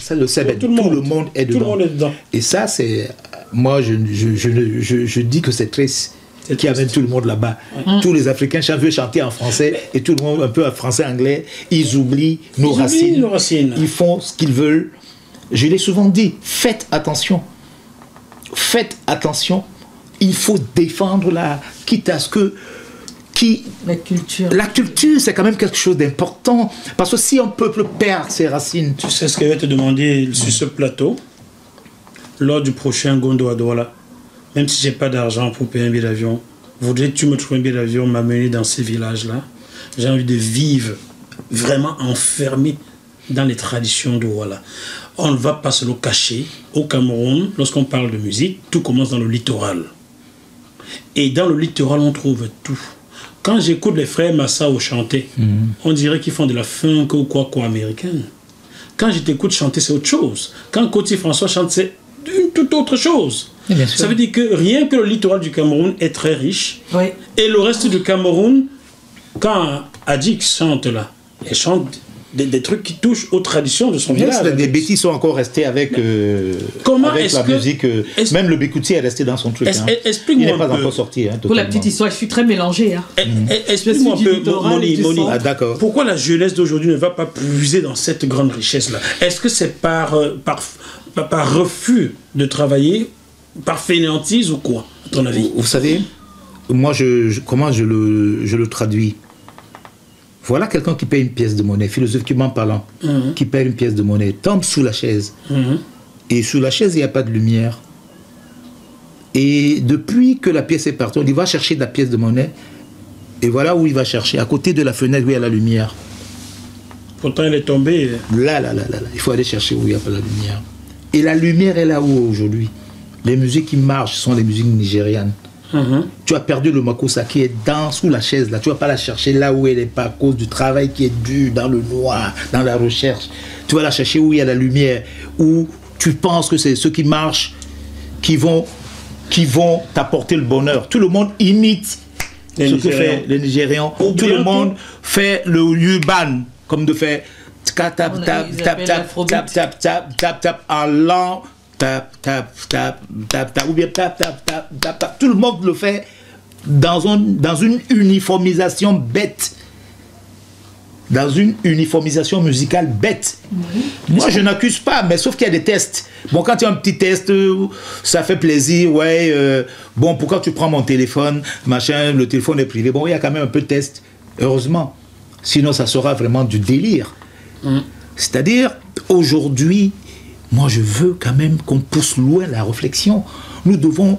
Ça, le sait, tout le monde est dedans. Tout le monde est dedans. Et ça, c'est... Moi, je dis que c'est triste. Qui amène tout le monde là-bas. Tous les Africains veulent chanter en français et tout le monde un peu en français-anglais. Ils oublient nos racines. Ils font ce qu'ils veulent. Je l'ai souvent dit, faites attention. Faites attention. Il faut défendre quitte à ce que... La culture, c'est quand même quelque chose d'important. Parce que si un peuple perd ses racines... Tu sais ce que je vais te demander sur ce plateau, lors du prochain Gondo à Douala. Même si je n'ai pas d'argent pour payer un billet d'avion, voudrais-tu me trouver un billet d'avion, m'amener dans ces villages-là? J'ai envie de vivre vraiment enfermé dans les traditions de Douala. On ne va pas se le cacher. Au Cameroun, lorsqu'on parle de musique, tout commence dans le littoral. Et dans le littoral, on trouve tout. Quand j'écoute les frères Massao chanter, on dirait qu'ils font de la funk ou quoi américaine. Quand je t'écoute chanter, c'est autre chose. Quand Coty François chante, c'est une toute autre chose. Ça veut dire que rien que le littoral du Cameroun est très riche. Et le reste du Cameroun, quand Adix chante là, elle chante des trucs qui touchent aux traditions de son village. Des bêtises sont encore restés avec la musique. Même le Békouti est resté dans son truc. Explique-moi. Il n'est pas encore sorti. Pour la petite histoire, je suis très mélangé. Explique-moi un peu, Moni. D'accord. Pourquoi la jeunesse d'aujourd'hui ne va pas puiser dans cette grande richesse-là? Est-ce que c'est par refus de travailler, par fainéantise ou quoi, à ton avis? Vous savez, moi, comment je le traduis? Voilà quelqu'un qui paye une pièce de monnaie, philosophiquement parlant, qui paye une pièce de monnaie, tombe sous la chaise. Et sous la chaise, il n'y a pas de lumière. Et depuis que la pièce est partie, on dit va chercher de la pièce de monnaie. Et voilà où il va chercher, à côté de la fenêtre où il y a la lumière. Pourtant, elle est tombée. Là. Il faut aller chercher où il n'y a pas la lumière. Et la lumière est là où aujourd'hui? Les musiques qui marchent sont les musiques nigérianes. Tu as perdu le makossa qui est sous la chaise là. Tu ne vas pas la chercher là où elle n'est pas à cause du travail qui est dur dans le noir, dans la recherche. Tu vas la chercher où il y a la lumière, où tu penses que c'est ceux qui marchent qui vont t'apporter le bonheur. Tout le monde imite ce que fait les Nigérians. Tout le monde fait le urban, comme de faire tap tap tap tap tap tap tap tap tap en lent, tap tap tap tap tap ou bien tap tap tap tap tap. Tout le monde le fait dans une uniformisation bête. Dans une uniformisation musicale bête. Moi, je n'accuse pas, mais sauf qu'il y a des tests. Bon, quand tu as un petit test, ça fait plaisir, ouais. Bon, pourquoi tu prends mon téléphone, machin, le téléphone est privé. Bon, il y a quand même un peu de test, heureusement. Sinon, ça sera vraiment du délire. C'est-à-dire, aujourd'hui, moi, je veux quand même qu'on pousse loin la réflexion. Nous devons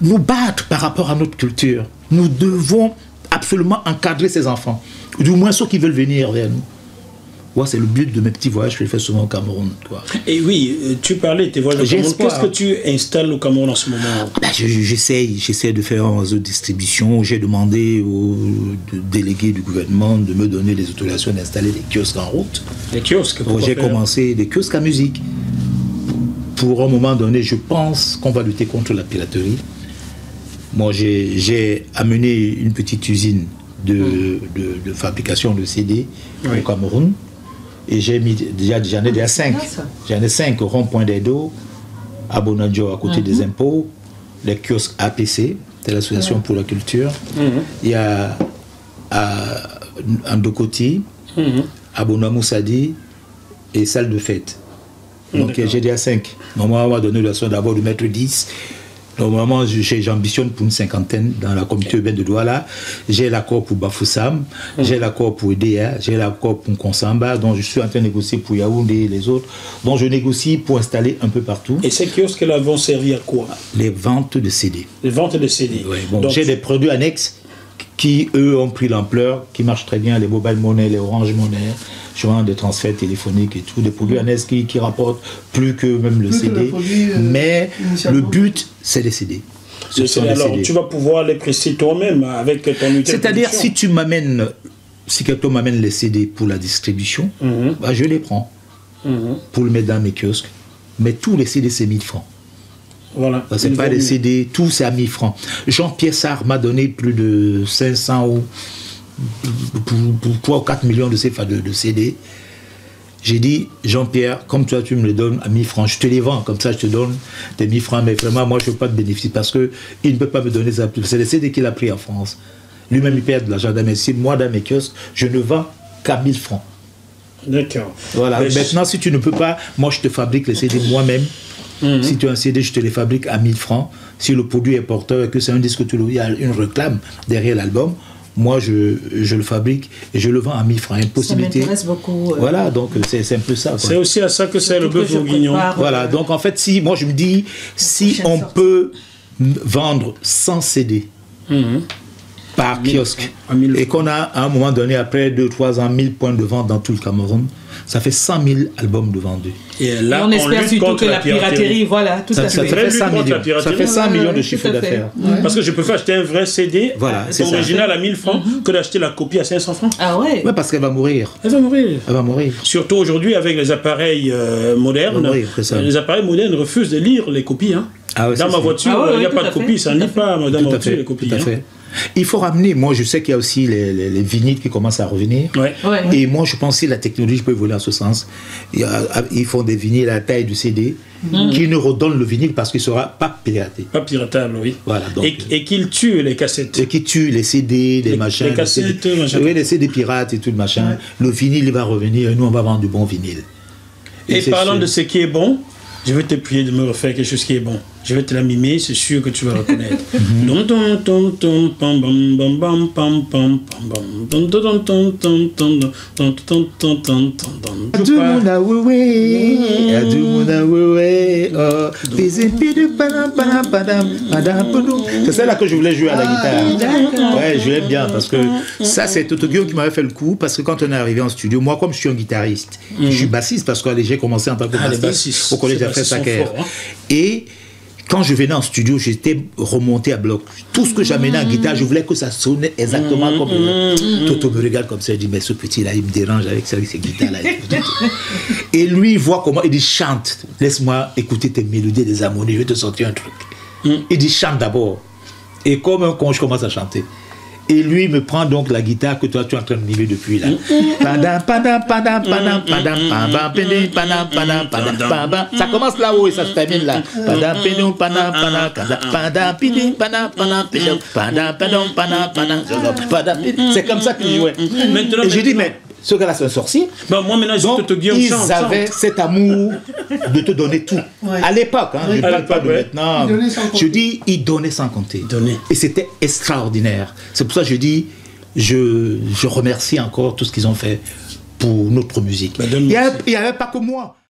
nous battre par rapport à notre culture. Nous devons absolument encadrer ces enfants. Du moins ceux qui veulent venir vers nous. Ouais, c'est le but de mes petits voyages que je fais souvent au Cameroun. Quoi. Et oui, tu parlais de tes voyages au Cameroun. Qu'est-ce que tu installes au Cameroun en ce moment? J'essaie de faire un réseau de distribution. J'ai demandé aux délégués du gouvernement de me donner les autorisations d'installer des kiosques en route. Des kiosques? J'ai commencé des kiosques à musique. Pour un moment donné, je pense qu'on va lutter contre la piraterie. Moi, j'ai amené une petite usine de fabrication de CD au Cameroun. Et j'en ai déjà 5. J'en ai 5 au rond-point d'Edo, à Bonadjo, à côté des impôts, les kiosques APC, c'est l'Association pour la culture. Il y a à Ndokoti, à Bonamoussadi et salle de fête. Donc j'ai déjà 5. Normalement, on va donner la soin d'abord de mettre 10. Normalement, j'ambitionne pour une 50aine dans la communauté urbaine de Douala. J'ai l'accord pour Bafoussam, j'ai l'accord pour EDA, j'ai l'accord pour Konsamba, donc je suis en train de négocier pour Yaoundé et les autres. Donc je négocie pour installer un peu partout. Et ces kiosques-là vont servir à quoi? Les ventes de CD. Les ventes de CD. Oui, bon, j'ai des produits annexes qui, eux, ont pris l'ampleur, qui marchent très bien, les mobile money, les orange money, je vends des transferts téléphoniques et tout, des produits annexes qui rapportent plus que même le CD. Mais le but, c'est les CD. Alors, tu vas pouvoir les presser toi-même avec ton unité. C'est-à-dire, si quelqu'un m'amène les CD pour la distribution, bah, je les prends pour le mettre dans mes kiosques. Mais tous les CD, c'est 1000 francs. Voilà. C'est pas des CD, tout c'est à 1000 francs. Jean-Pierre Sarr m'a donné plus de 500 ou pour 3 ou 4 millions de CD. J'ai dit, Jean-Pierre, comme toi tu me les donnes à 1000 francs, je te les vends, comme ça je te donne tes 1000 francs, mais vraiment moi je ne veux pas de bénéfice parce qu'il ne peut pas me donner ça. C'est les CD qu'il a pris en France. Lui-même il perd de l'argent dans mes CD. Moi dans mes kiosques, je ne vends qu'à 1000 francs. D'accord. Voilà. Mais maintenant si tu ne peux pas, moi je te fabrique les CD moi-même. Si tu as un CD, je te les fabrique à 1000 francs. Si le produit est porteur et que c'est un disque, il y a une réclame derrière l'album, moi je le fabrique et je le vends à 1000 francs. Une possibilité. Ça m'intéresse beaucoup. Voilà, donc c'est un peu ça. C'est aussi à ça que c'est le bœuf bourguignon. Voilà, donc en fait, moi je me dis, si on peut vendre 100 CD par kiosque et qu'on a à un moment donné, après 2-3 ans, 1000 points de vente dans tout le Cameroun, ça fait 100 000 albums de vendus. Et là, on espère surtout que la piraterie, voilà, tout à fait. Ça fait 100 millions de chiffre d'affaires. Parce que je préfère acheter un vrai CD original à 1000 francs que d'acheter la copie à 500 francs. Ah ouais? Ouais, parce qu'elle va mourir. Elle va mourir. Elle va mourir. Surtout aujourd'hui avec les appareils modernes. Les appareils modernes refusent de lire les copies. Hein. Ah ouais, dans ma voiture, il n'y a pas de copie, ça ne lit pas dans ma voiture les copies. Tout à fait. Il faut ramener, moi je sais qu'il y a aussi les vinyles qui commencent à revenir. Et moi je pense que la technologie peut évoluer en ce sens. Ils font des vinyles à la taille du CD qui ne redonnent le vinyle parce qu'il ne sera pas piraté. Pas piratable, oui. Voilà, donc, et qu'ils tuent les cassettes. Et qui tuent les CD, les machins. Les cassettes, oui, les CD pirates et tout le machin. Le vinyle il va revenir et nous on va vendre du bon vinyle. Et parlant de ce qui est bon, je vais te prier de me refaire quelque chose qui est bon. Je vais te la mimer, c'est sûr que tu vas reconnaître. C'est celle-là que je voulais jouer à la guitare. Ouais, je l'aime bien parce que ça, c'est Toto Guillaume qui m'avait fait le coup. Parce que quand on est arrivé en studio, moi, comme je suis un guitariste, je suis bassiste parce que j'ai commencé en tant que bassiste au collège d'Affaires Saker. Et quand je venais en studio, j'étais remonté à bloc. Tout ce que j'amenais en guitare, je voulais que ça sonnait exactement comme Toto me regarde comme ça, il dit mais ce petit-là, il me dérange avec ces guitares-là. Et lui, il voit comment, il dit chante, laisse-moi écouter tes mélodies, des harmonies, je vais te sortir un truc. Il dit chante d'abord. Et comme un con, je commence à chanter. Et lui me prend donc la guitare que toi tu es en train de mimer depuis là. Ça commence là-haut et ça se termine là. C'est comme ça qu'il jouait. Et j'ai dit, mais ce gars-là, c'est un sorcier. Bah, moi, maintenant, donc, ils avaient cet amour de te donner tout. À l'époque, je ne parle pas de maintenant. Je dis, ils donnaient sans compter. Et c'était extraordinaire. C'est pour ça que je dis, je remercie encore tout ce qu'ils ont fait pour notre musique. Il n'y avait pas que moi.